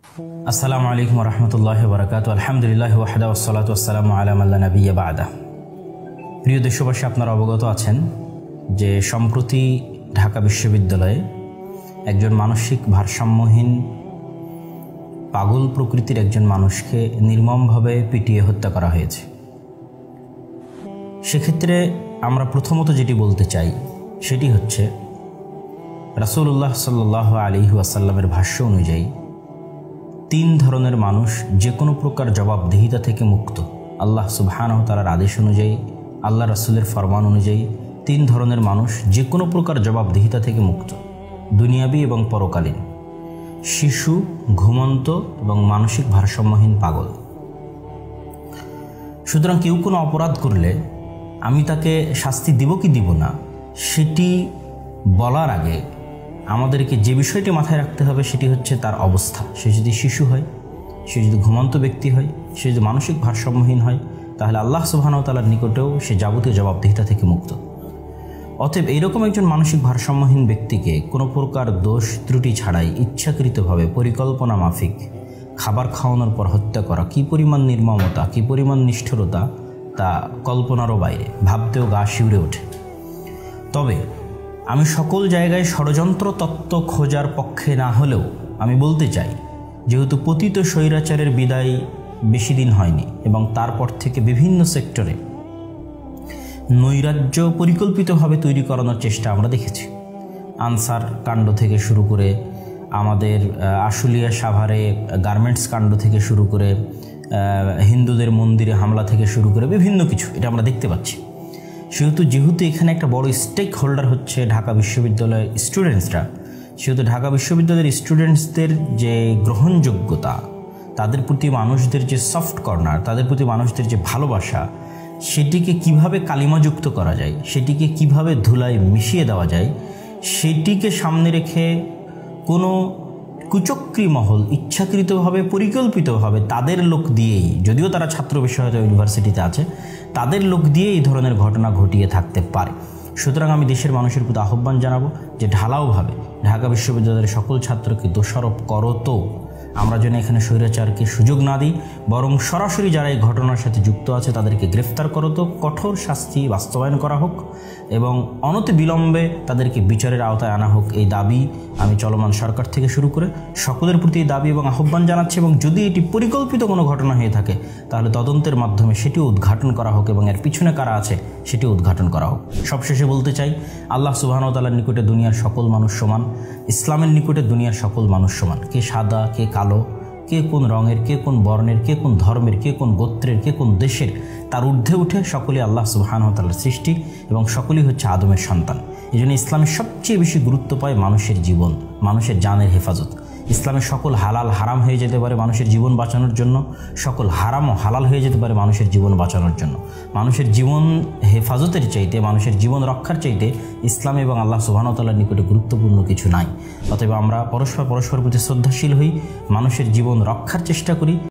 আসসালামু আলাইকুম রহমতুল্লাহ বরকাত। আলহামদুলিল্লাহ ওয়াহদা ওয়াসসালাতু ওয়াসসালামু আলা মান লা নাবিয়্যা বা'দা। প্রিয় দেশবাসী, আপনারা অবগত আছেন যে সম্প্রতি ঢাকা বিশ্ববিদ্যালয়ে একজন মানসিক ভারসাম্যহীন পাগল প্রকৃতির একজন মানুষকে নির্মমভাবে পিটিয়ে হত্যা করা হয়েছে। সেক্ষেত্রে আমরা প্রথমত যেটি বলতে চাই সেটি হচ্ছে রাসূলুল্লাহ সাল্লাল্লাহু আলাইহি ওয়াসাল্লামের ভাষ্য অনুযায়ী 3 ধরনের মানুষ যে কোনো প্রকার জবাবদিহিতা থেকে মুক্ত। আল্লাহ সুবহানাহু ওয়া তাআলার আদেশ অনুযায়ী, আল্লাহ রাসূলের ফরমান অনুযায়ী 3 ধরনের মানুষ যে কোনো প্রকার জবাবদিহিতা থেকে মুক্ত, দুনিয়াবী এবং পরকালীন: শিশু, ঘুমন্ত এবং মানসিক ভারসাম্যহীন পাগল। সুতরাং কেউ কোনো অপরাধ করলে আমি তাকে শাস্তি দিব কি দিব না সেটি বলার আগে আমাদেরকে যে বিষয়টি মাথায় রাখতে হবে সেটি হচ্ছে তার অবস্থা। সে যদি শিশু হয়, সে যদি ঘুমন্ত ব্যক্তি হয়, সে যদি মানসিক ভারসাম্যহীন হয়, তাহলে আল্লাহ সুবহানাহু ওয়া তাআলার নিকটেও সে যাবতীয় জবাবদিহিতা থেকে মুক্ত। অতএব এইরকম একজন মানসিক ভারসাম্যহীন ব্যক্তিকে কোনো প্রকার দোষ ত্রুটি ছাড়াই ইচ্ছাকৃতভাবে পরিকল্পনা মাফিক খাবার খাওয়ানোর পর হত্যা করা কী পরিমাণ নির্মমতা, কী পরিমাণ নিষ্ঠুরতা তা কল্পনারও বাইরে, ভাবতেও গা শিউরে ওঠে। তবে আমি সকল জায়গায় ষড়যন্ত্র তত্ত্ব খোঁজার পক্ষে না হলেও আমি বলতে চাই, যেহেতু পতিত স্বৈরাচারের বিদায় বেশি দিন হয়নি এবং তারপর থেকে বিভিন্ন সেক্টরে নৈরাজ্য পরিকল্পিতভাবে তৈরি করানোর চেষ্টা আমরা দেখেছি। আনসার কাণ্ড থেকে শুরু করে আমাদের আশুলিয়া সাভারে গার্মেন্টস কাণ্ড থেকে শুরু করে হিন্দুদের মন্দিরে হামলা থেকে শুরু করে বিভিন্ন কিছু এটা আমরা দেখতে পাচ্ছি। যেহেতু এখানে একটা বড় স্টেক হোল্ডার হচ্ছে ঢাকা বিশ্ববিদ্যালয়ের স্টুডেন্টসরা, সেহেতু ঢাকা বিশ্ববিদ্যালয়ের স্টুডেন্টসদের যে গ্রহণযোগ্যতা, তাদের প্রতি মানুষদের যে সফট কর্নার, তাদের প্রতি মানুষদের যে ভালোবাসা, সেটিকে কিভাবে কালিমাযুক্ত করা যায়, সেটিকে কিভাবে ধুলায় মিশিয়ে দেওয়া যায়, সেটিকে সামনে রেখে কোনো কুচক্রী মহল ইচ্ছাকৃতভাবে পরিকল্পিতভাবে তাদের লোক দিয়েই, যদিও তারা ছাত্র বিষয়ক ইউনিভার্সিটিতে আছে, তাদের লোক দিয়ে এই ধরনের ঘটনা ঘটিয়ে থাকতে পারে। সুতরাং আমি দেশের মানুষের প্রতি আহ্বান জানাবো যে ঢালাওভাবে ঢাকা বিশ্ববিদ্যালয়ের সকল ছাত্রকে দোষারোপ করো, তো আমরা যেন এখানে স্বৈরাচারকে সুযোগ না দিই, বরং সরাসরি যারা এই ঘটনার সাথে যুক্ত আছে তাদেরকে গ্রেফতার করো, তো কঠোর শাস্তি বাস্তবায়ন করা হোক এবং অনতিবিলম্বে তাদেরকে বিচারের আওতায় আনা হোক। এই দাবি আমি চলমান সরকার থেকে শুরু করে সকলের প্রতি এই দাবি এবং আহ্বান জানাচ্ছি, এবং যদি এটি পরিকল্পিত কোনো ঘটনা হয়ে থাকে তাহলে তদন্তের মাধ্যমে সেটিও উদ্ঘাটন করা হোক এবং এর পিছনে কারা আছে সেটিও উদ্ঘাটন করা হোক। সবশেষে বলতে চাই, আল্লাহ সুবহানাহু ওয়া তাআলার নিকটে দুনিয়ার সকল মানুষ সমান, ইসলামের নিকটে দুনিয়ার সকল মানুষ সমান। কে সাদা, কে কালো, কে কোন রঙের, কে কোন বর্ণের, কে কোন ধর্মের, কে কোন গোত্রের, কে কোন দেশের, তার ঊর্ধ্বে উঠে সকলে আল্লাহ সুবহানাহু ওয়া তাআলার সৃষ্টি এবং সকলেই হচ্ছে আদমের সন্তান। এই জন্য ইসলামের সবচেয়ে বেশি গুরুত্ব পায় মানুষের জীবন, মানুষের জানের হেফাজত। ইসলামের সকল হালাল হারাম হয়ে যেতে পারে মানুষের জীবন বাঁচানোর জন্য, সকল হারামও হালাল হয়ে যেতে পারে মানুষের জীবন বাঁচানোর জন্য। মানুষের জীবন হেফাজতের চাইতে, মানুষের জীবন রক্ষার চাইতে ইসলাম এবং আল্লাহ সুবহানাহু ওয়া তাআলার নিকটে গুরুত্বপূর্ণ কিছু নাই। অতএব আমরা পরস্পর প্রতি শ্রদ্ধাশীল হই, মানুষের জীবন রক্ষার চেষ্টা করি।